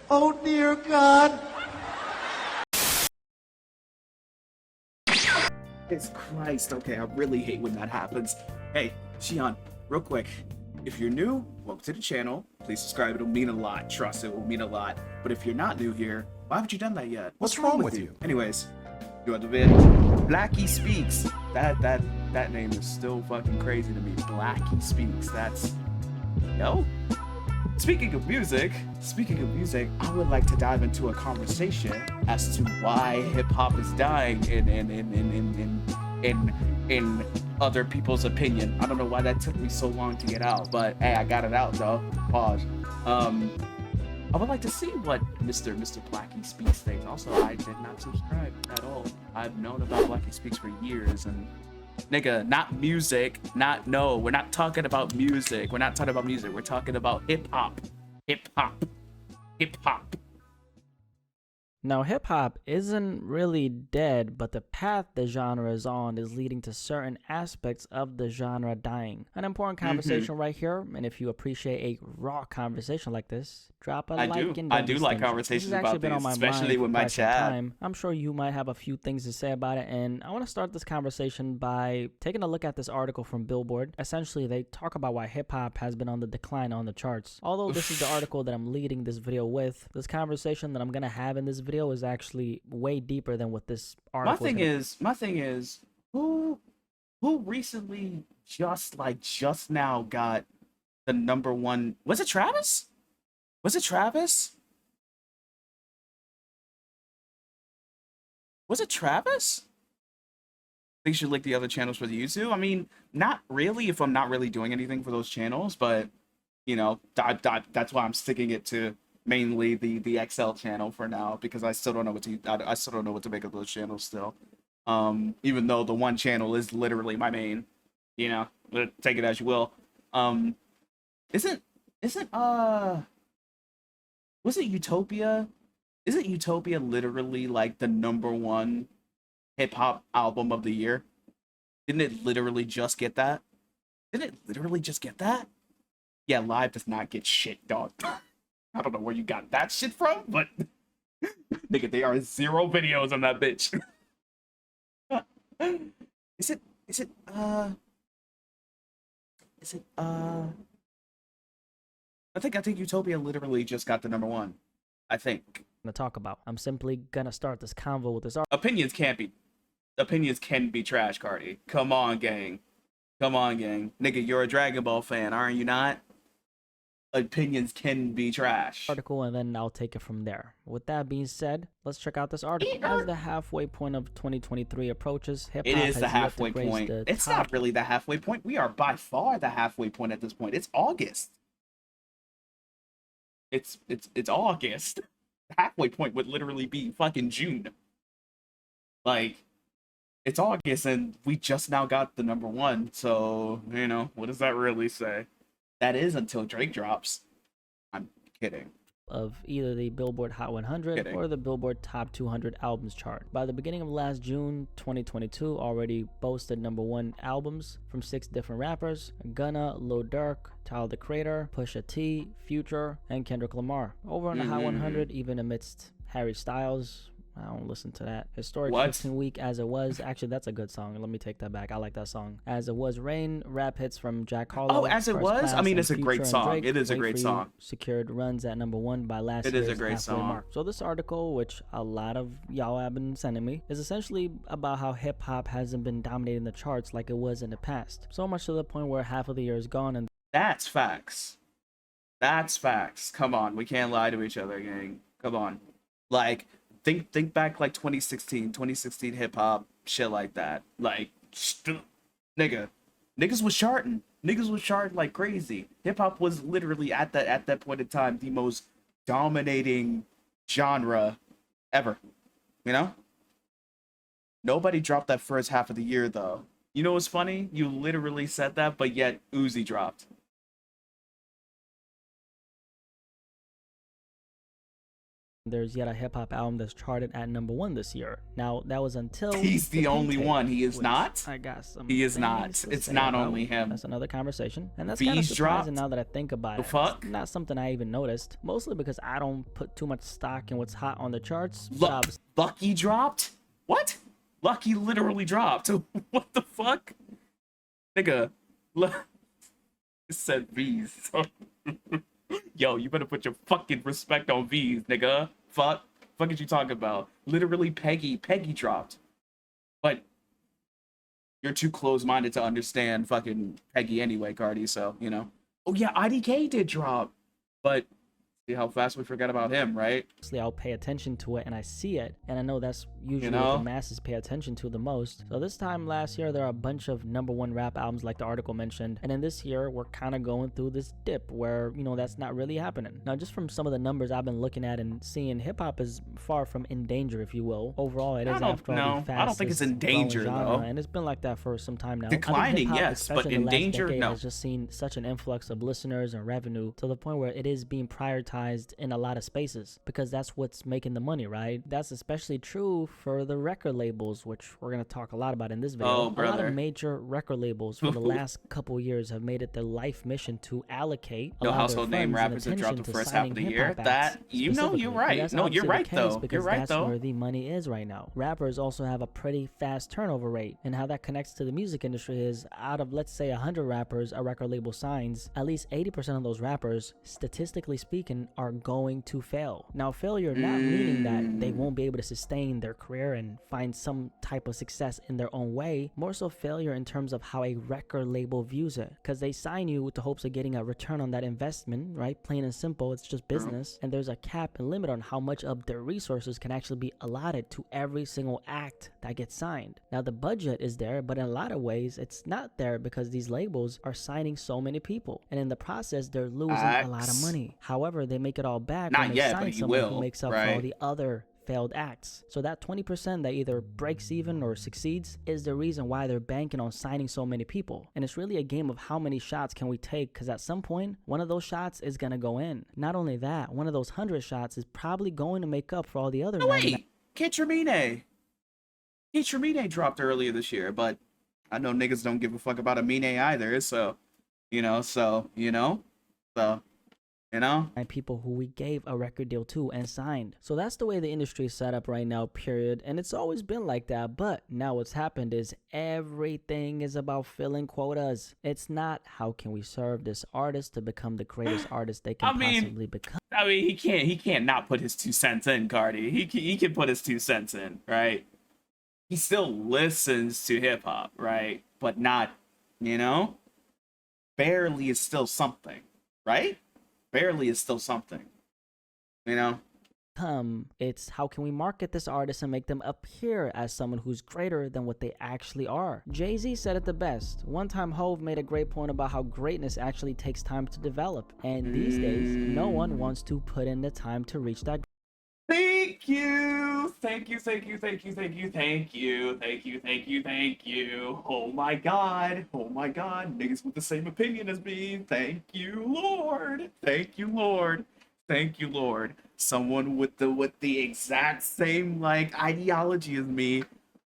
Oh dear God. Jesus Christ. Okay, I really hate when that happens. Hey, Xion, real quick. If you're new, welcome to the channel. Please subscribe. It'll mean a lot. Trust, it will mean a lot. But if you're not new here, why haven't you done that yet? What's wrong with you? Anyways, you want the vid? BlackySpeakz. That name is still fucking crazy to me. BlackySpeakz. That's yo. Speaking of music, I would like to dive into a conversation as to why hip hop is dying in other people's opinion. I don't know why that took me so long to get out, but hey, I got it out though. Pause. I would like to see what Mr. BlackySpeakz thinks. Also, I did not subscribe at all. I've known about BlackySpeakz for years, and nigga, not music, we're not talking about music. We're talking about hip hop. Now, hip-hop isn't really dead, but the path the genre is on is leading to certain aspects of the genre dying. An important conversation right here, and if you appreciate a raw conversation like this, drop a like and I do like conversations about these, especially with my chat. I'm sure you might have a few things to say about it, and I want to start this conversation by taking a look at this article from Billboard. Essentially, they talk about why hip-hop has been on the decline on the charts. Although this is the article that I'm leading this video with, this conversation that I'm going to have in this video is actually way deeper than what this article My thing is, who recently just now got the #1? Was it Travis? Was it Travis? I think you should link the other channels for the YouTube. I mean, not really if I'm not really doing anything for those channels, but you know, that's why I'm sticking it to mainly the XL channel for now, because I still don't know what to make of those channels still. Even though the one channel is literally my main, you know, take it as you will. Was it Utopia? Isn't Utopia literally like the #1 hip hop album of the year? Didn't it literally just get that? Yeah, Live does not get shit, dog. I don't know where you got that shit from, but nigga, there are 0 videos on that bitch. I think Utopia literally just got the #1. I think. to talk about. I'm simply gonna start this convo with this article. Opinions can be trash, Cardi. Come on, gang. Nigga, you're a Dragon Ball fan, aren't you not? Opinions can be trash. And then I'll take it from there. With that being said, let's check out this article. As the halfway point of 2023 approaches, hip-hop It is the halfway point. It's not really the halfway point. We are by far the halfway point at this point. It's August. It's August. The halfway point would literally be fucking June. Like, it's August and we just now got the #1. So, you know, what does that really say? That is until Drake drops. I'm kidding. Of either the Billboard Hot 100 or the Billboard Top 200 Albums chart. By the beginning of last June, 2022 already boasted #1 albums from 6 different rappers: Gunna, Lil Durk, Tyler the Creator, Pusha T, Future, and Kendrick Lamar. Over on the Hot 100, even amidst Harry Styles. I don't listen to that. Historic 15 Week, As It Was. Actually, that's a good song. Let me take that back. I like that song. As It Was, Rain, rap hits from Jack Harlow. Oh, As It Was? I mean, it's a great song. It is a great song. Secured runs at #1 by last year's It is a great song. mark. So this article, which a lot of y'all have been sending me, is essentially about how hip-hop hasn't been dominating the charts like it was in the past. So much to the point where half of the year is gone and that's facts. Come on, we can't lie to each other, gang. Come on. Like, think back like 2016 hip hop, shit like that. Like, niggas was charting like crazy. Hip hop was literally at that point in time the most dominating genre ever. You know? Nobody dropped that first half of the year though. You know what's funny? You literally said that, but yet Uzi dropped. There's yet a hip hop album that's charted at #1 this year. Now that was until he's the only one. He is not. I got some. He is not. It's not only him. That's another conversation, and that's kind of surprising now that I think about it. The fuck? It's not something I even noticed, mostly because I don't put too much stock in what's hot on the charts. Lucky dropped? What? Lucky literally dropped. What the fuck, nigga? It said V's. Yo, you better put your fucking respect on V's, nigga. Fuck is you talking about? Literally, Peggy dropped. But you're too close-minded to understand fucking Peggy anyway, Cardi, so, you know. Oh yeah, IDK did drop. But see how fast we forgot about him, right? I'll pay attention to it and I see it, and I know that's usually what the masses pay attention to the most. So this time last year, there are a bunch of #1 rap albums like the article mentioned, and then this year we're kind of going through this dip where, you know, that's not really happening. Now, just from some of the numbers I've been looking at and seeing, hip-hop is far from in danger, if you will. Overall, it is after all the fastest I don't think it's in danger genre, though, and it's been like that for some time now. Declining, yes, but in danger, no. Has just seen such an influx of listeners and revenue to the point where it is being prioritized in a lot of spaces because that's what's making the money, right? That's especially true for the record labels, which we're going to talk a lot about in this video. Oh, a lot of major record labels for the last couple years have made it their life mission to allocate no household name rappers that dropped the first half of the year. That, you know, you're right. No, you're right though. You're right though. That's where the money is right now. Rappers also have a pretty fast turnover rate, and how that connects to the music industry is out of, let's say, 100 rappers a record label signs, at least 80% of those rappers, statistically speaking, are going to fail. Now, failure not meaning that they won't be able to sustain their career and find some type of success in their own way, more so failure in terms of how a record label views it, because they sign you with the hopes of getting a return on that investment, right? Plain and simple, it's just business, and there's a cap and limit on how much of their resources can actually be allotted to every single act that gets signed. Now, the budget is there, but in a lot of ways it's not there because these labels are signing so many people, and in the process they're losing a lot of money. However, they make it all back when they sign someone who makes up for all the other failed acts. So that 20% that either breaks even or succeeds is the reason why they're banking on signing so many people. And it's really a game of how many shots can we take, because at some point one of those shots is gonna go in. Not only that, one of those 100 shots is probably going to make up for all the other. No, wait, Kid Tremine dropped earlier this year, but I know niggas don't give a fuck about Amine either, so you know, and people who we gave a record deal to and signed. So that's the way the industry is set up right now, period. And it's always been like that. But now what's happened is everything is about filling quotas. It's not how can we serve this artist to become the greatest artist they can possibly become. I mean, he can't not put his 2 cents in, Cardi. He can put his 2 cents in, right? He still listens to hip hop, right? But not, you know, barely is still something, right? Barely is still something, you know? It's how can we market this artist and make them appear as someone who's greater than what they actually are. Jay-Z said it the best. One time Hov made a great point about how greatness actually takes time to develop, and these days no one wants to put in the time to reach that. Thank you. Oh my god. Niggas with the same opinion as me. Thank you, Lord. Someone with the exact same like ideology as me.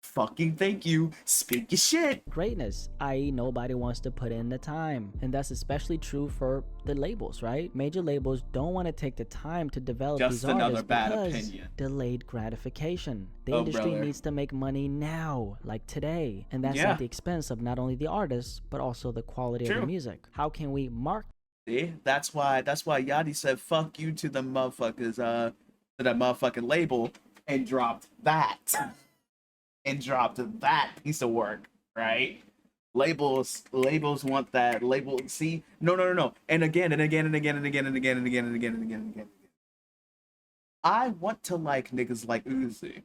Fucking thank you. Speak your shit. Greatness, i.e. nobody wants to put in the time. And that's especially true for the labels, right? Major labels don't want to take the time to develop these artists because delayed gratification. The industry needs to make money now, like today. And that's at the expense of not only the artists, but also the quality of the music. How can we mark? See, that's why Yachty said fuck you to the motherfuckers, to that motherfucking label and dropped that. And dropped that piece of work, right? Labels want that label. See, no. And again. I want to like niggas like Uzi.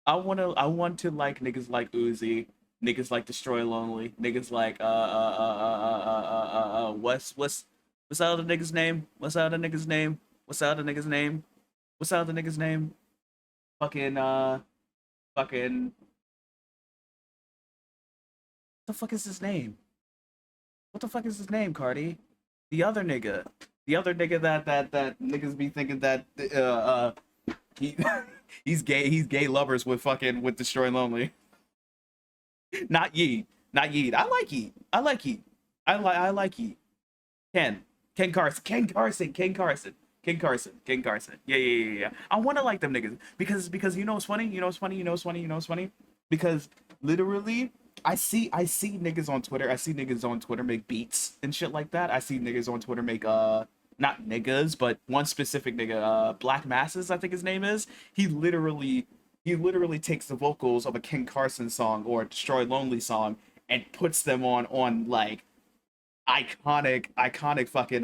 I want to like niggas like Uzi, niggas like Destroy Lonely, niggas like what's the other nigga's name? What's the other nigga's name? Fucking What the fuck is his name, Cardi? The other nigga that niggas be thinking that He he's gay. He's gay lovers with fucking with Destroy Lonely. Not Yeet. Not Yeet. I like Yeet. I like Yeet. I like Yeet. Ken Carson. Ken Carson. Ken Carson. Ken Carson. Ken Carson. Yeah. I want to like them niggas because you know what's funny. You know what's funny. You know what's funny. You know what's funny. Because literally, I see niggas on Twitter. I see niggas on Twitter make beats and shit like that. I see niggas on Twitter make not niggas, but one specific nigga, Black Masses, I think his name is. He literally takes the vocals of a Ken Carson song or a Destroy Lonely song and puts them on like iconic fucking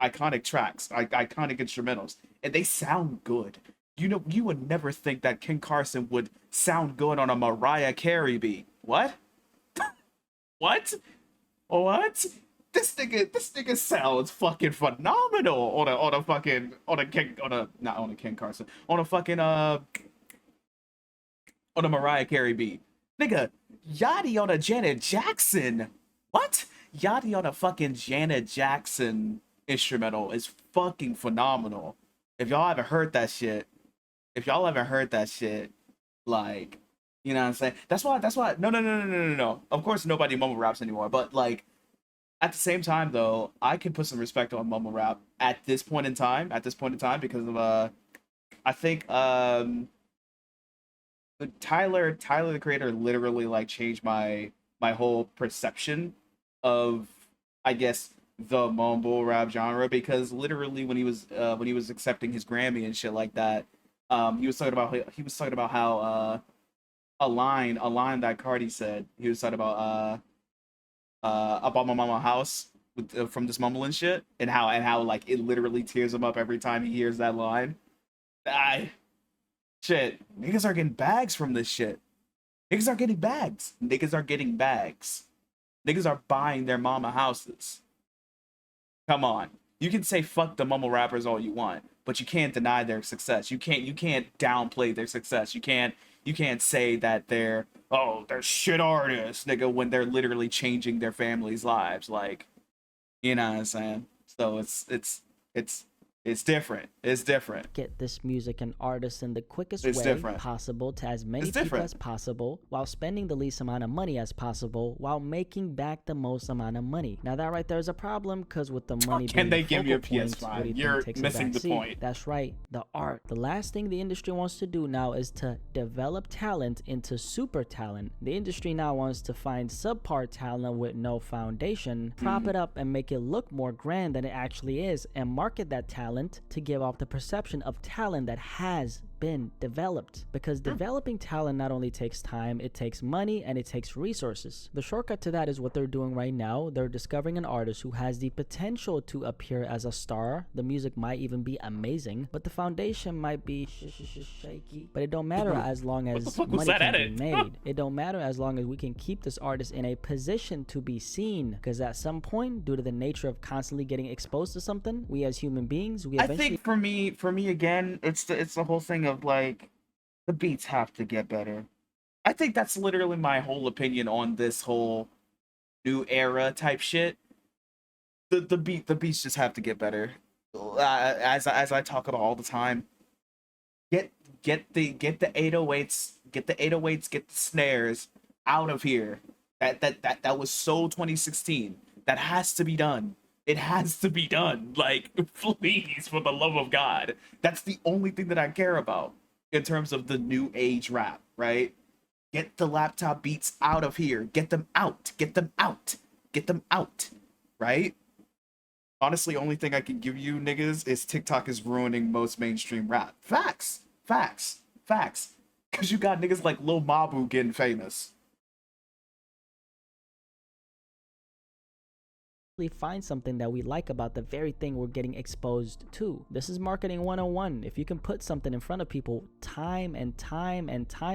iconic tracks, iconic instrumentals, and they sound good. You know, you would never think that Ken Carson would sound good on a Mariah Carey beat. What? What? This nigga sounds fucking phenomenal on a Mariah Carey beat. Nigga, Yachty on a Janet Jackson. What? Yachty on a fucking Janet Jackson instrumental is fucking phenomenal. If y'all haven't heard that shit, like, you know what I'm saying? That's why. No. Of course, nobody mumble raps anymore. But like, at the same time, though, I can put some respect on mumble rap at this point in time. Because of I think Tyler the Creator literally like changed my whole perception of, I guess, the mumble rap genre, because literally when he was accepting his Grammy and shit like that, he was talking about how a line that Cardi said, he was talking about my mama house with, from this mumbling shit, and how like it literally tears him up every time he hears that line. Shit, niggas are getting bags from this shit. Niggas are getting bags. Niggas are buying their mama houses. Come on. You can say fuck the mumble rappers all you want, but you can't deny their success. You can't downplay their success. You can't say that they're shit artists, nigga, when they're literally changing their families' lives. Like, you know what I'm saying? So it's different. Get this music and artists in the quickest way possible to as many people as possible, while spending the least amount of money as possible, while making back the most amount of money. Now that right there is a problem, because with the money can they give you a points, PS5? You're missing the point. That's right, the art. The last thing the industry wants to do now is to develop talent into super talent. The industry now wants to find subpar talent with no foundation, prop it up and make it look more grand than it actually is, and market that talent to give off the perception of talent that has been developed. Because developing talent not only takes time, it takes money and it takes resources. The shortcut to that is what they're doing right now. They're discovering an artist who has the potential to appear as a star. The music might even be amazing, but the foundation might be shaky. But it don't matter as long as money can be made. It don't matter as long as we can keep this artist in a position to be seen. Because at some point, due to the nature of constantly getting exposed to something, we as human beings, we eventually... I think for me again, it's the whole thing of like, the beats have to get better. I think that's literally my whole opinion on this whole new era type shit. The beats just have to get better. As I talk about all the time, get the 808s, get the snares out of here. That was so 2016. That has to be done. It has to be done. Like, please, for the love of God. That's the only thing that I care about in terms of the new age rap, right? Get the laptop beats out of here. Get them out. Get them out. Get them out. Right? Honestly, only thing I can give you, niggas, is TikTok is ruining most mainstream rap. Facts. Because you got niggas like Lil Mabu getting famous. Find something that we like about the very thing we're getting exposed to. This is marketing 101. If you can put something in front of people time and time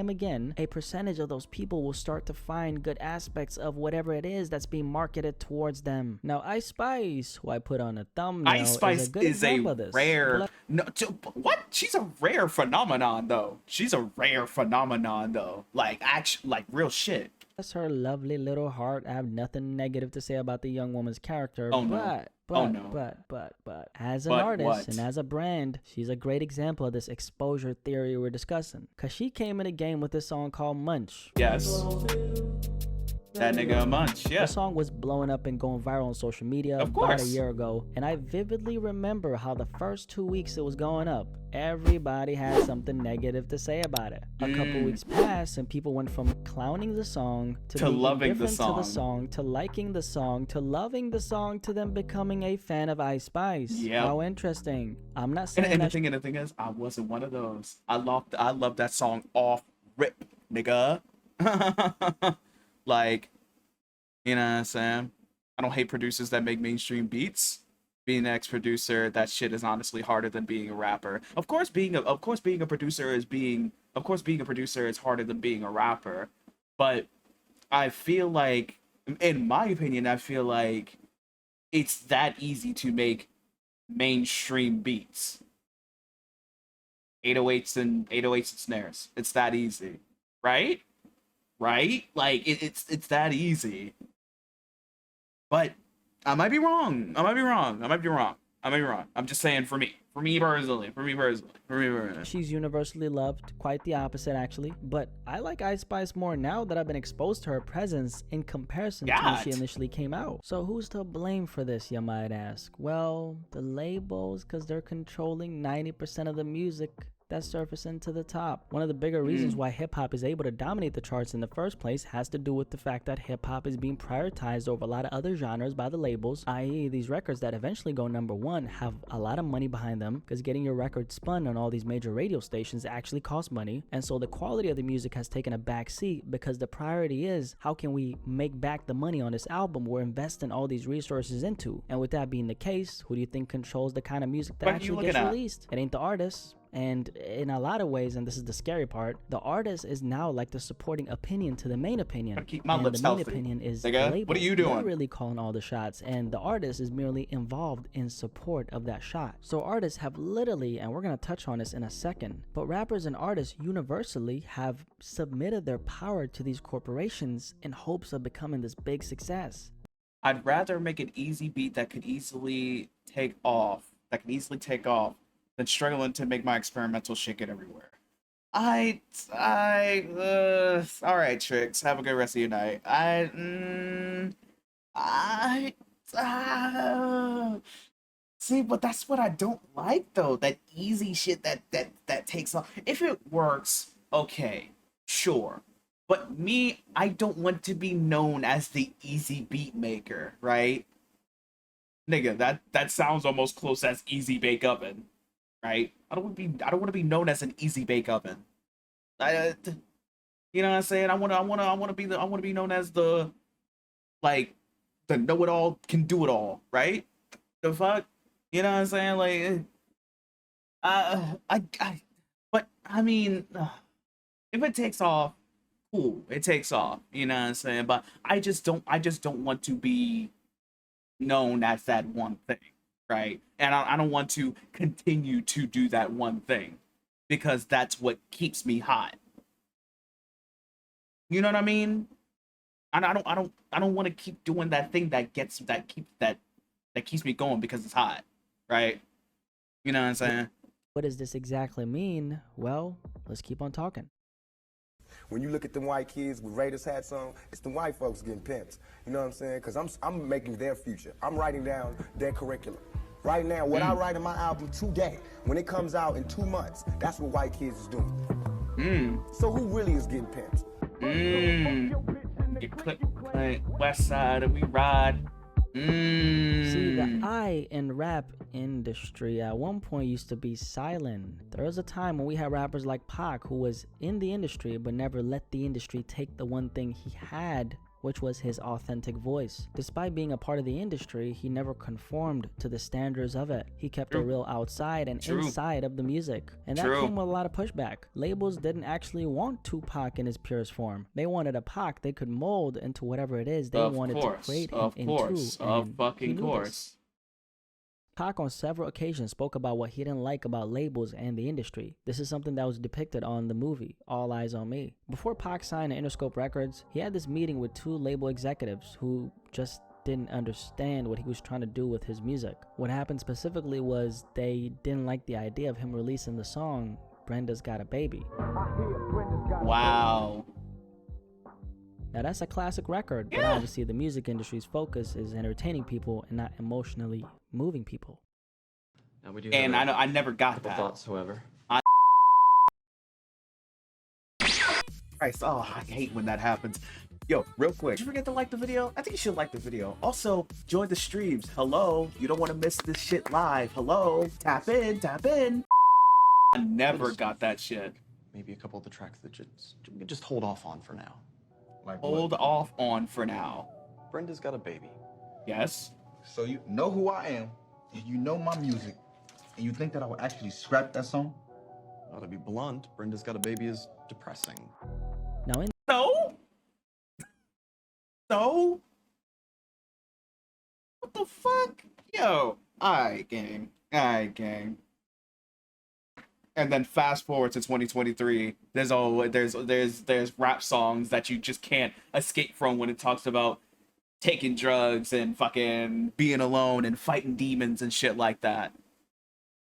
again, a percentage of those people will start to find good aspects of whatever it is that's being marketed towards them. Now, Ice Spice, who I put on a thumbnail, Ice Spice is a rare... No, what? She's a rare phenomenon, though. Like, actually, like, real shit. Bless her lovely little heart. I have nothing negative to say about the young woman's character. Oh, no. But as an artist and as a brand, she's a great example of this exposure theory we're discussing. Cause she came in the game with this song called Munch. Yes. That nigga Munch, yeah. The song was blowing up and going viral on social media about a year ago, and I vividly remember how the first 2 weeks it was going up, everybody had something negative to say about it. A couple weeks passed, and people went from clowning the song to loving the song, to liking the song, to loving the song, to them becoming a fan of XionBM. Yeah. How interesting. I'm not saying and the thing is, I wasn't one of those. I loved that song off rip, nigga. Like, you know what I'm saying? I don't hate producers that make mainstream beats. Being an ex-producer, that shit is honestly harder than being a rapper. Of course being a producer is harder than being a rapper. But I feel like, in my opinion, it's that easy to make mainstream beats. 808s and snares. It's that easy. Right? Like it's that easy. But I might be wrong. I'm just saying for me personally. She's universally loved, quite the opposite actually. But I like XionBM more now that I've been exposed to her presence in comparison to when she initially came out. So who's to blame for this, you might ask? Well, the labels, because they're controlling 90% of the music that's surfacing to the top. One of the bigger reasons why hip-hop is able to dominate the charts in the first place has to do with the fact that hip-hop is being prioritized over a lot of other genres by the labels, i.e. these records that eventually go #1 have a lot of money behind them, because getting your record spun on all these major radio stations actually costs money, and so the quality of the music has taken a back seat because the priority is, how can we make back the money on this album we're investing all these resources into? And with that being the case, who do you think controls the kind of music that actually gets released? It ain't the artists. And in a lot of ways, and this is the scary part, the artist is now like the supporting opinion to the main opinion. Keep my lips healthy. The main opinion is nigga, what are you doing? They're really calling all the shots, and the artist is merely involved in support of that shot. So artists have literally, and we're going to touch on this in a second, but rappers and artists universally have submitted their power to these corporations in hopes of becoming this big success. I'd rather make an easy beat that could easily take off, than struggling to make my experimental shit get everywhere. All right, Tricks. Have a good rest of your night. See, but that's what I don't like though. That easy shit that takes off. If it works, okay, sure. But me, I don't want to be known as the easy beat maker, right? Nigga, that sounds almost close as easy bake oven. Right? I don't want to be known as an easy bake oven. You know what I'm saying? I want to be known as the know it all, can do it all, right? The fuck? You know what I'm saying? But I mean, if it takes off, cool, it takes off, you know what I'm saying? But I just don't want to be known as that one thing. Right? And I don't want to continue to do that one thing because that's what keeps me hot. You know what I mean? And I don't want to keep doing that thing that keeps me going because it's hot. Right? You know what I'm saying? What does this exactly mean? Well, let's keep on talking. When you look at them white kids with Raiders hats on, it's the white folks getting pimped. You know what I'm saying? Because I'm making their future. I'm writing down their curriculum. Right now, what I write in my album today, when it comes out in 2 months, that's what white kids is doing. So who really is getting pimped? You click, West Side and we ride. See, the I in rap industry at one point used to be silent. There was a time when we had rappers like Pac, who was in the industry but never let the industry take the one thing he had, which was his authentic voice. Despite being a part of the industry, he never conformed to the standards of it. He kept it real outside and inside of the music. And that came with a lot of pushback. Labels didn't actually want Tupac in his purest form. They wanted a Pac they could mold into whatever it is they wanted to create him into. Of fucking course. Pac on several occasions spoke about what he didn't like about labels and the industry. This is something that was depicted on the movie, All Eyes on Me. Before Pac signed to Interscope Records, he had this meeting with 2 label executives who just didn't understand what he was trying to do with his music. What happened specifically was they didn't like the idea of him releasing the song Brenda's Got a Baby. Wow. Now that's a classic record, but obviously the music industry's focus is entertaining people and not emotionally moving people. Now we do And have I never got that. thoughts, however. Christ, oh, I hate when that happens. Yo, real quick, did you forget to like the video? I think you should like the video. Also, join the streams. Hello, you don't want to miss this shit live. Hello, tap in, tap in. I never got that shit. Maybe a couple of the tracks that we can just hold off on for now. Like Hold what? off on for now. Brenda's Got a Baby. Yes. So you know who I am, and you know my music, and you think that I would actually scrap that song? Well, to be blunt, Brenda's Got a Baby is depressing. Now in So? What the fuck? Yo. Alright, gang. And then fast forward to 2023, there's rap songs that you just can't escape from when it talks about taking drugs and fucking being alone and fighting demons and shit like that.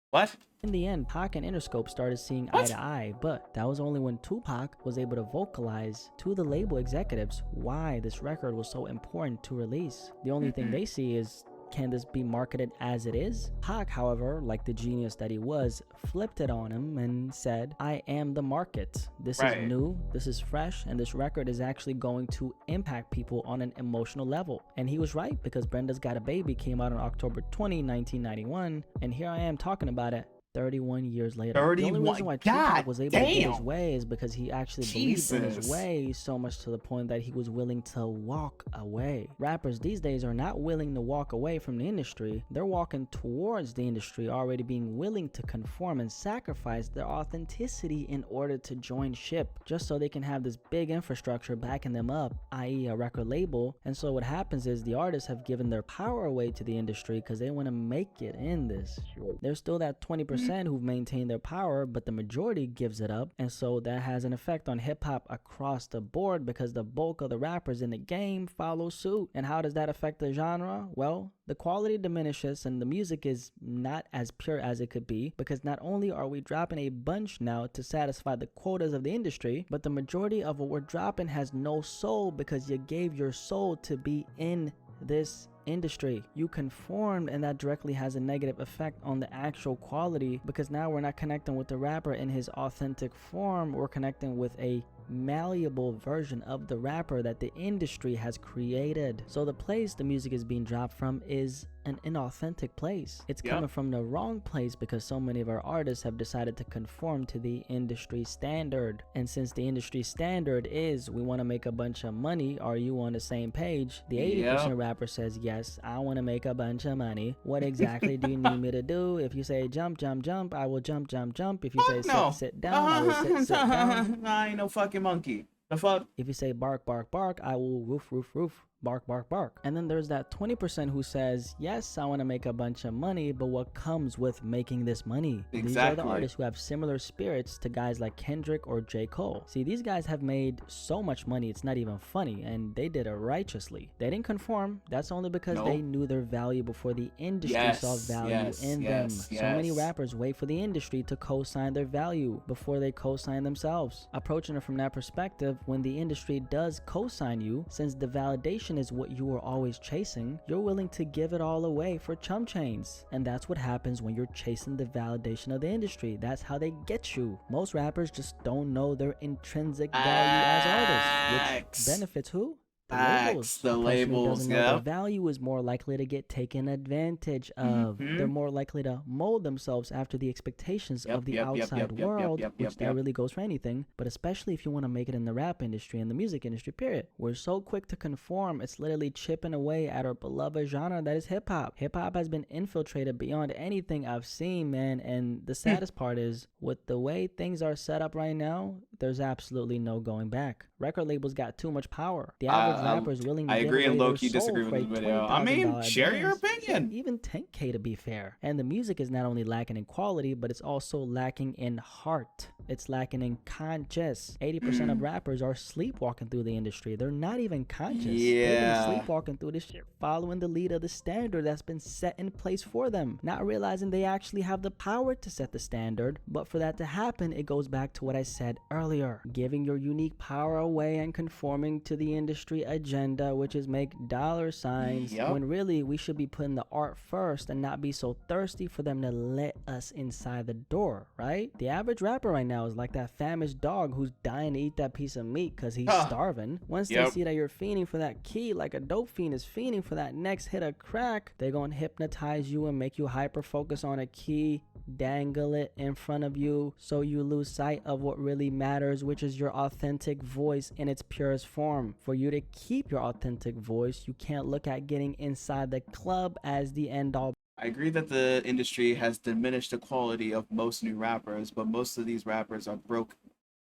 What? In the end, Pac and Interscope started seeing eye to eye, but that was only when Tupac was able to vocalize to the label executives why this record was so important to release. The only thing they see is, can this be marketed as it is? Pac, however, like the genius that he was, flipped it on him and said, I am the market. This is new, this is fresh, and this record is actually going to impact people on an emotional level. And he was right, because Brenda's Got a Baby came out on October 20, 1991, and here I am talking about it 31 years later. 31. The only reason why Tupac was able to get his way is because he actually believed in his Jesus. way so much to the point that he was willing to walk away. Rappers these days are not willing to walk away from the industry. They're walking towards the industry, already being willing to conform and sacrifice their authenticity in order to join ship, just so they can have this big infrastructure backing them up, i.e. a record label. And so what happens is the artists have given their power away to the industry because they want to make it in this. There's still that 20% who've maintained their power, but the majority gives it up, and so that has an effect on hip-hop across the board because the bulk of the rappers in the game follow suit. And how does that affect the genre? Well, the quality diminishes and the music is not as pure as it could be, because not only are we dropping a bunch now to satisfy the quotas of the industry, but the majority of what we're dropping has no soul because you gave your soul to be in this industry. You conformed, and that directly has a negative effect on the actual quality, because now we're not connecting with the rapper in his authentic form. We're connecting with a malleable version of the rapper that the industry has created. So the place the music is being dropped from is an inauthentic place. It's coming from the wrong place because so many of our artists have decided to conform to the industry standard. And since the industry standard is we want to make a bunch of money, are you on the same page? The 80% rapper says, yes, I want to make a bunch of money. What exactly do you need me to do? If you say jump, jump, jump, I will jump, jump, jump. If you say sit, sit down, I will sit down. I ain't no fucking monkey. The fuck? If you say bark, bark, bark, I will roof, roof, roof. Bark, bark, bark. And then there's that 20% who says, yes, I want to make a bunch of money, but what comes with making this money? Exactly. These are the artists who have similar spirits to guys like Kendrick or J. Cole. See, these guys have made so much money, it's not even funny, and they did it righteously. They didn't conform. That's only because they knew their value before the industry saw value in them. So many rappers wait for the industry to co-sign their value before they co-sign themselves. Approaching it from that perspective, when the industry does co-sign you, since the validation is what you were always chasing, you're willing to give it all away for chump change. And that's what happens when you're chasing the validation of the industry. That's how they get you. Most rappers just don't know their intrinsic value as artists, which benefits who? The labels. The labels, the value is more likely to get taken advantage of. They're more likely to mold themselves after the expectations of the outside world, which that really goes for anything, but especially if you want to make it in the rap industry and the music industry, period. We're so quick to conform, it's literally chipping away at our beloved genre that is hip-hop. Hip-hop has been infiltrated beyond anything I've seen, man, and the saddest part is, with the way things are set up right now, there's absolutely no going back. Record labels got too much power. The average rapper is willing to give away and their low-key soul disagree for with a the video. I $20,000 mean, share your advance. opinion. Shit, even $10K to be fair. And the music is not only lacking in quality, but it's also lacking in heart. It's lacking in conscious. 80% of rappers are sleepwalking through the industry. They're not even conscious. They've been sleepwalking through this shit, following the lead of the standard that's been set in place for them, not realizing they actually have the power to set the standard. But for that to happen, it goes back to what I said earlier, giving your unique power away and conforming to the industry agenda, which is make dollar signs, when really we should be putting the art first and not be so thirsty for them to let us inside the door, right? The average rapper right now is like that famished dog who's dying to eat that piece of meat because he's starving. Once they see that you're fiending for that key, like a dope fiend is fiending for that next hit of crack, they're gonna hypnotize you and make you hyper focus on a key, dangle it in front of you so you lose sight of what really matters, which is your authentic voice in its purest form. For you to keep your authentic voice, you can't look at getting inside the club as the end all. I agree that the industry has diminished the quality of most new rappers, but most of these rappers are broke,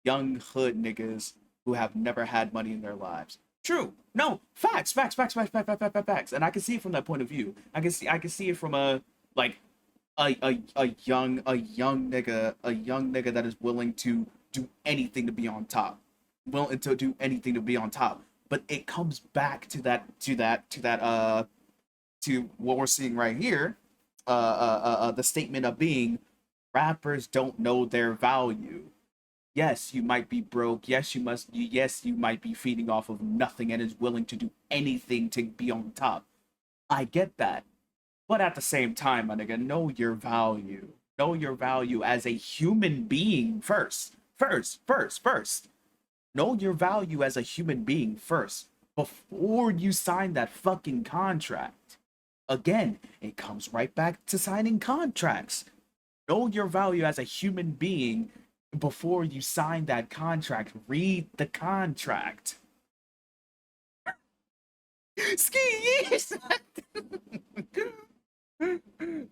young hood niggas who have never had money in their lives. True. No, facts. And I can see it from that point of view. I can see it from a young nigga that is willing to do anything to be on top. But it comes back to what we're seeing right here, the statement of being rappers don't know their value. Yes, you might be broke. Yes, you might be feeding off of nothing and is willing to do anything to be on top. I get that. But at the same time, my nigga, know your value. Know your value as a human being first. Know your value as a human being first before you sign that fucking contract. Again, it comes right back to signing contracts. Know your value as a human being before you sign that contract. Read the contract. Skis!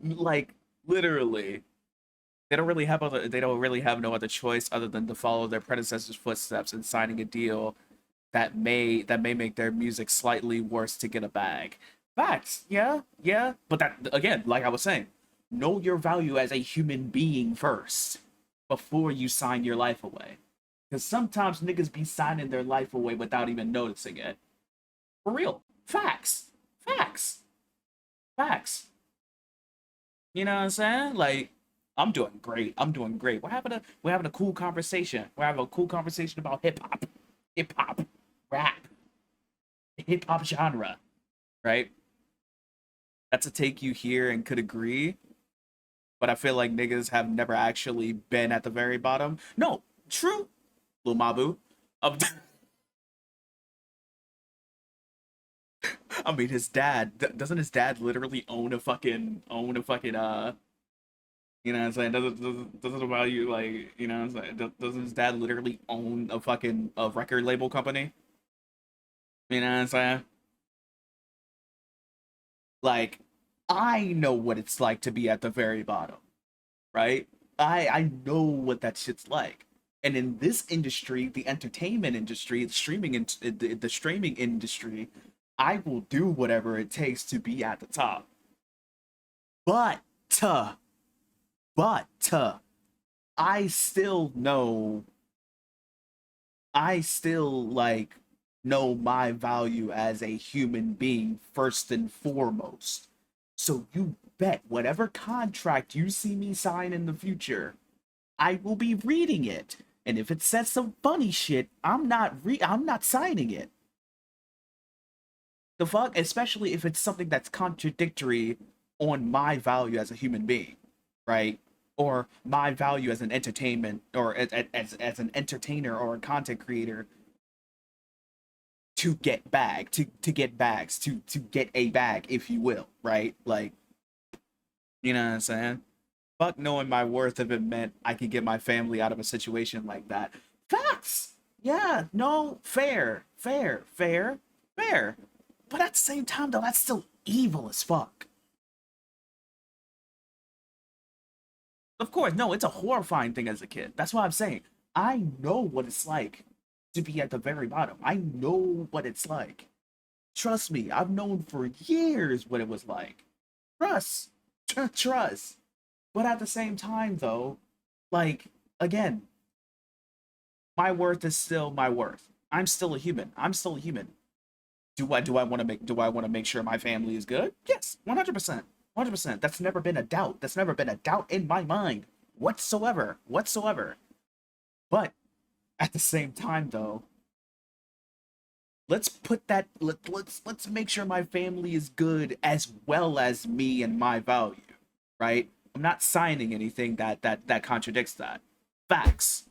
Like, literally. They don't really have no other choice other than to follow their predecessors' footsteps in signing a deal that may make their music slightly worse to get a bag. Facts, yeah. But that, again, like I was saying, know your value as a human being first before you sign your life away. Because sometimes niggas be signing their life away without even noticing it. For real. Facts. You know what I'm saying? Like, I'm doing great. We're having a cool conversation. We're having a cool conversation about hip hop, rap, hip hop genre, right? That's a take you hear and could agree, but I feel like niggas have never actually been at the very bottom. No, true, Lil Mabu. I mean, his dad, doesn't his dad literally own a fucking, you know what I'm saying? Doesn't value, like, you know what I'm saying? Doesn't his dad literally own a record label company? You know what I'm saying? Like, I know what it's like to be at the very bottom, right? I know what that shit's like. And in this industry, the entertainment industry, the streaming industry, I will do whatever it takes to be at the top. But I still know my value as a human being first and foremost. So you bet whatever contract you see me sign in the future, I will be reading it. And if it says some funny shit, I'm not signing it. The fuck? Especially if it's something that's contradictory on my value as a human being, right? Or my value as an entertainment, or as an entertainer or a content creator to get bags, to get a bag, if you will, right? Like, you know what I'm saying? Fuck knowing my worth if it meant I could get my family out of a situation like that. Facts! Yeah, no, fair. But at the same time, though, that's still evil as fuck. Of course, no, it's a horrifying thing as a kid. That's what I'm saying. I know what it's like to be at the very bottom. I know what it's like. Trust me, I've known for years what it was like. Trust. Trust. But at the same time, though, like, again, my worth is still my worth. I'm still a human. I'm still a human. Do I want to make sure my family is good? Yes, 100%. 100%. That's never been a doubt. That's never been a doubt in my mind whatsoever. But at the same time, though, let's make sure my family is good as well as me and my value, right? I'm not signing anything that contradicts that. Facts.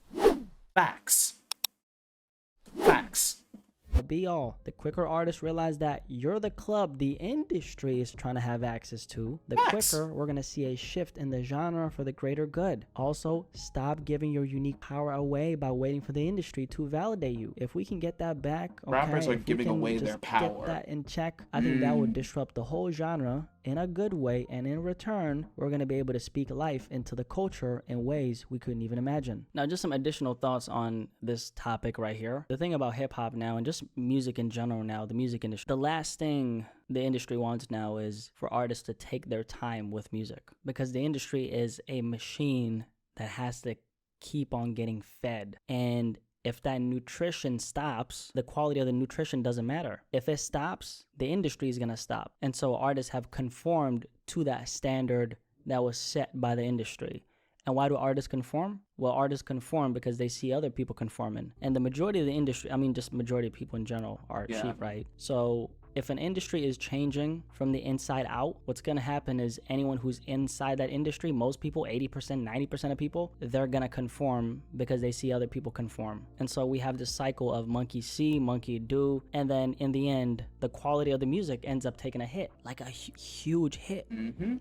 Be all. The quicker artists realize that you're the club the industry is trying to have access to, the quicker we're going to see a shift in the genre for the greater good. Also, stop giving your unique power away by waiting for the industry to validate you. If we can get that back, okay, rappers are giving away their power. Get that in check, I think that would disrupt the whole genre in a good way, and in return, we're going to be able to speak life into the culture in ways we couldn't even imagine. Now, just some additional thoughts on this topic right here. The thing about hip-hop now, and just music in general now, the music industry, the last thing the industry wants now is for artists to take their time with music, because the industry is a machine that has to keep on getting fed. And if that nutrition stops, the quality of the nutrition doesn't matter. If it stops, the industry is going to stop. And so artists have conformed to that standard that was set by the industry. And why do artists conform? Well, artists conform because they see other people conforming. And the majority of the industry, I mean, just majority of people in general are cheap, right? So if an industry is changing from the inside out, what's going to happen is anyone who's inside that industry, most people, 80%, 90% of people, they're going to conform because they see other people conform. And so we have this cycle of monkey see, monkey do, and then in the end, the quality of the music ends up taking a hit, like a huge hit.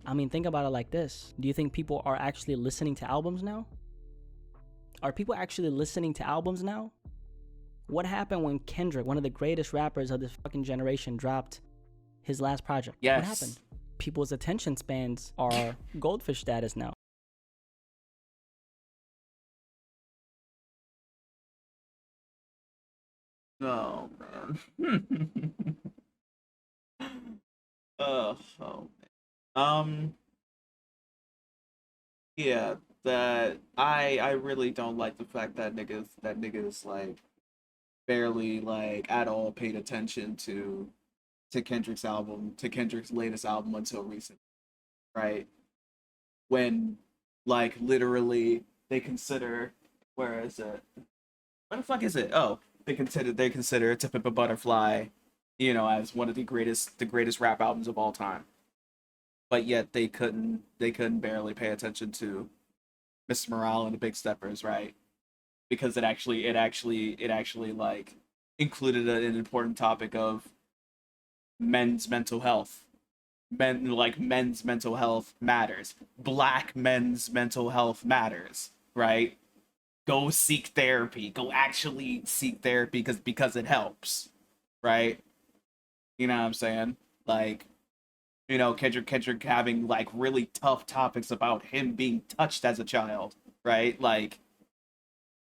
I mean, think about it like this. Do you think people are actually listening to albums now? Are people actually listening to albums now? What happened when Kendrick, one of the greatest rappers of this fucking generation, dropped his last project? Yes. What happened? People's attention spans are goldfish status now. Oh, man. Oh, man. Yeah, that I really don't like the fact that niggas like barely like at all paid attention to Kendrick's latest album until recently, right? When like literally they consider, where is it? Where the fuck is it? Oh, they consider To Pimp a Butterfly, you know, as one of the greatest rap albums of all time. But yet they couldn't barely pay attention to Mr. Morale and the Big Steppers, right? Because it actually like included an important topic of men's mental health. Men's mental health matters. Black men's mental health matters, right? Go seek therapy. Go actually seek therapy because it helps, right? You know what I'm saying? Like, you know, Kendrick having like really tough topics about him being touched as a child, right? Like,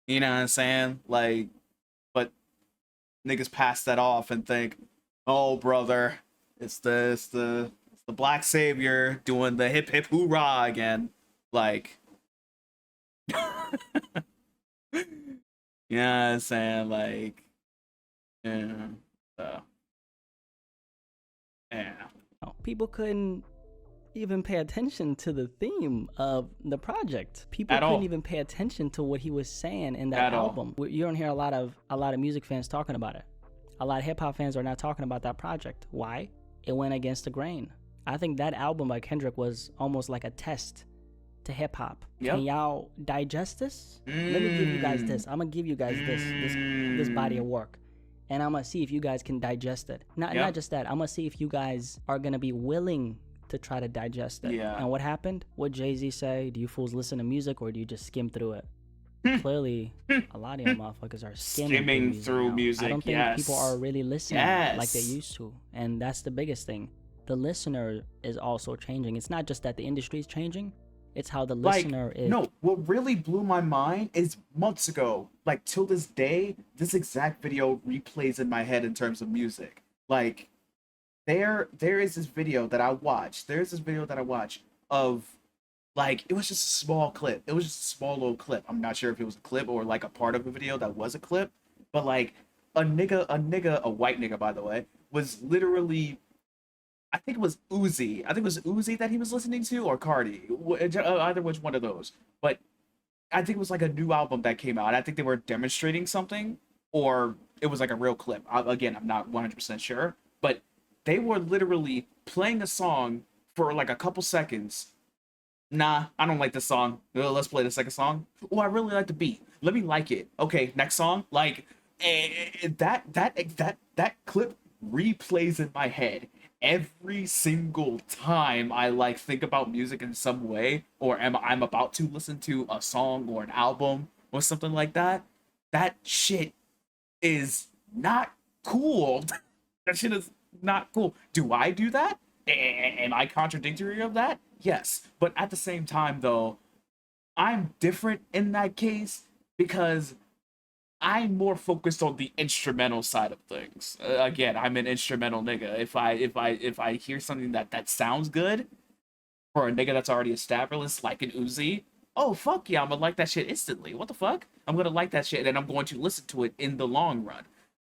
you know what I'm saying? Like, but niggas pass that off and think, oh brother, it's the black savior doing the hip hip hoorah again. Like, you know what I'm saying? Like, yeah. So, yeah. People couldn't even pay attention to the theme of the project. People At couldn't all. even pay attention to what he was saying in that At all. album. You don't hear a lot of music fans talking about it. A lot of hip hop fans are not talking about that project. Why? It went against the grain. I think that album by Kendrick was almost like a test to hip hop. Yep. Can y'all digest this? Let me give you guys this. I'm gonna give you guys this body of work. And I'm gonna see if you guys can digest it. Not just that. I'm gonna see if you guys are gonna be willing to try to digest it. Yeah. And what happened? What Jay-Z say? Do you fools listen to music or do you just skim through it? Clearly, a lot of y'all motherfuckers are skimming through music. I don't think people are really listening like they used to. And that's the biggest thing. The listener is also changing. It's not just that the industry is changing. It's how the Like, listener is. no, what really blew my mind is months ago, like till this day, this exact video replays in my head in terms of music. Like, there is this video that I watched. There's this video that I watched of, like, it was just a small clip. It was just a small little clip. I'm not sure if it was a clip or like a part of a video that was a clip, but like a white nigga, by the way, was literally, I think it was Uzi. I think it was Uzi that he was listening to, or Cardi. Either which one of those. But I think it was like a new album that came out. I think they were demonstrating something, or it was like a real clip. Again, I'm not 100% sure. But they were literally playing a song for like a couple seconds. Nah, I don't like this song. Let's play the second song. Oh, I really like the beat. Let me like it. Okay, next song. Like, that clip replays in my head every single time I like think about music in some way, or I'm about to listen to a song or an album or something like that. That shit is not cool. That shit is not cool. Do I do that? Am I contradictory of that? Yes. But at the same time, though, I'm different in that case because I'm more focused on the instrumental side of things. Again, I'm an instrumental nigga. If I hear something that sounds good for a nigga that's already established, like an Uzi, oh fuck yeah, I'm gonna like that shit instantly. What the fuck? I'm gonna like that shit and I'm going to listen to it in the long run.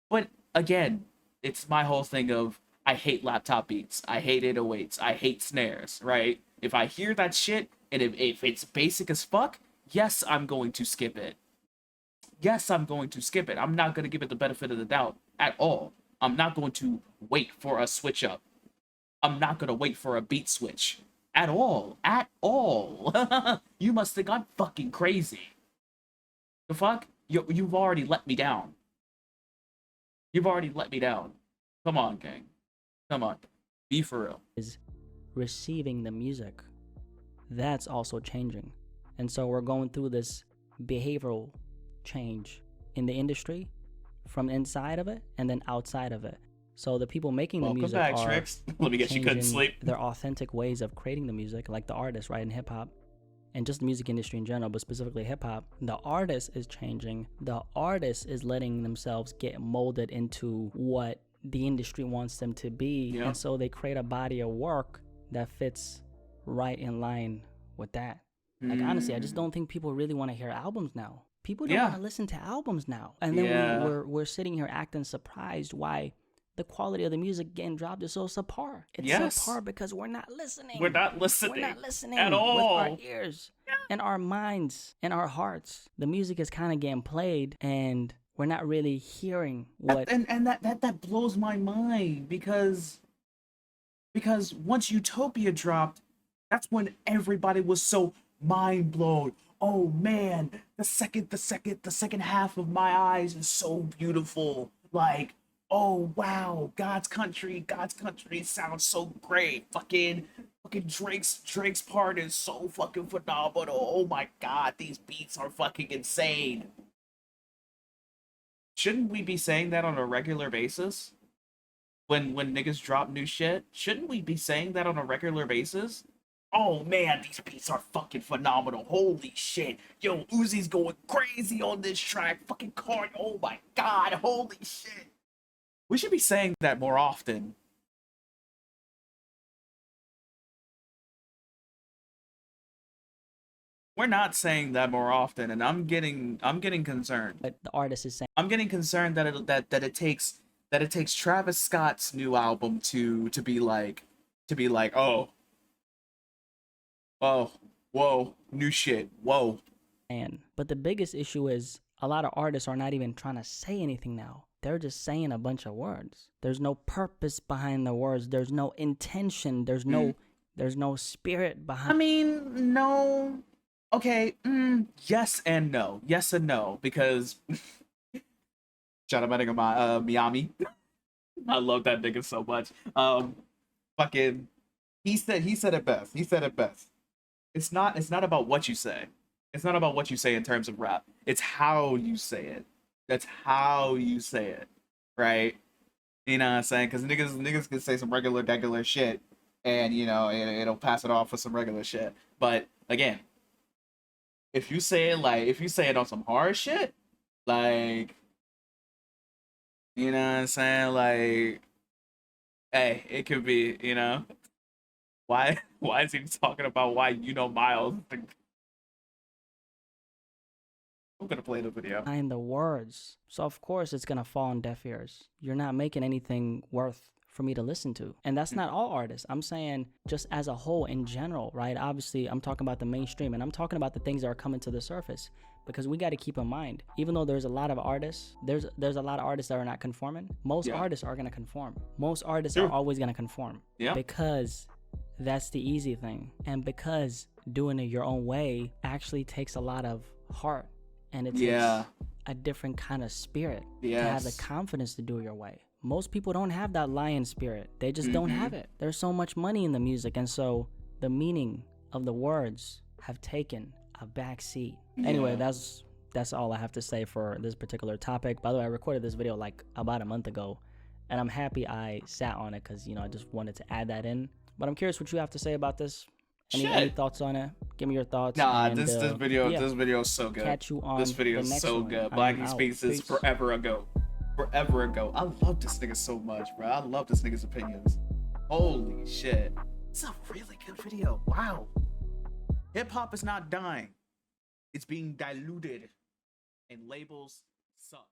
But again, it's my whole thing of I hate laptop beats. I hate 808s. I hate snares, right? If I hear that shit and if it's basic as fuck, yes, I'm going to skip it. Yes, I'm going to skip it. I'm not going to give it the benefit of the doubt at all. I'm not going to wait for a switch up. I'm not going to wait for a beat switch. At all. At all. You must think I'm fucking crazy. The fuck? You've already let me down. You've already let me down. Come on, gang. Come on. Be for real. Is receiving the music. That's also changing. And so we're going through this behavioral change in the industry from inside of it and then outside of it. So the people making the music back, are Tricks. Let me guess you couldn't sleep. Their authentic ways of creating the music, like the artists, right, in hip hop and just the music industry in general, but specifically hip hop. The artist is changing. The artist is letting themselves get molded into what the industry wants them to be. And so they create a body of work that fits right in line with that. Like honestly, I just don't think people really want to hear albums now. People don't want to listen to albums now. And then we're sitting here acting surprised why the quality of the music getting dropped is so subpar. It's subpar because we're not listening. We're not listening. We're not listening at all. With our ears and our minds and our hearts. The music is kind of getting played and we're not really hearing what. And that blows my mind because once Utopia dropped, that's when everybody was so mind blown. Oh man, the second half of My Eyes is so beautiful. Like, oh wow, God's Country sounds so great. Fucking Drake's part is so fucking phenomenal. Oh my god, these beats are fucking insane. Shouldn't we be saying that on a regular basis? When niggas drop new shit, shouldn't we be saying that on a regular basis? Oh man, these beats are fucking phenomenal. Holy shit. Yo, Uzi's going crazy on this track. Fucking Cardi. Oh my god, holy shit. We should be saying that more often. We're not saying that more often, and I'm getting concerned. But the artist is saying, I'm getting concerned that it takes Travis Scott's new album to be like, oh, whoa, new shit, whoa. But the biggest issue is a lot of artists are not even trying to say anything now. They're just saying a bunch of words. There's no purpose behind the words. There's no intention. There's no spirit behind. I mean, no. Okay, yes and no. Yes and no, because shout out my nigga Miami. I love that nigga so much. Fucking he said it best. It's not about what you say. It's not about what you say in terms of rap. It's how you say it. That's how you say it, right? You know what I'm saying? Because niggas can say some regular shit, and you know it'll pass it off with some regular shit. But again, if you say it on some horror shit, like, you know what I'm saying? Like, hey, it could be, you know. Why is he talking about why Miles? I'm gonna play the video. Behind the words. So of course it's gonna fall on deaf ears. You're not making anything worth for me to listen to. And that's not all artists. I'm saying just as a whole in general, right? Obviously I'm talking about the mainstream, and I'm talking about the things that are coming to the surface, because we got to keep in mind, even though there's a lot of artists, there's a lot of artists that are not conforming. Most artists are gonna conform. Most artists are always gonna conform. Yeah. Because that's the easy thing. And because doing it your own way actually takes a lot of heart, and it takes a different kind of spirit to have the confidence to do it your way. Most people don't have that lion spirit. They just don't have it. There's so much money in the music, and so the meaning of the words have taken a back seat. Anyway, that's all I have to say for this particular topic. By the way, I recorded this video like about a month ago, and I'm happy I sat on it because, you know, I just wanted to add that in. But I'm curious what you have to say about this. Any thoughts on it? Give me your thoughts. Nah, and, this video is so good. Catch you on this video is so good. BlackySpeakz is forever ago. Forever ago. I love this nigga so much, bro. I love this nigga's opinions. Holy shit. It's a really good video. Wow. Hip hop is not dying. It's being diluted, and labels suck.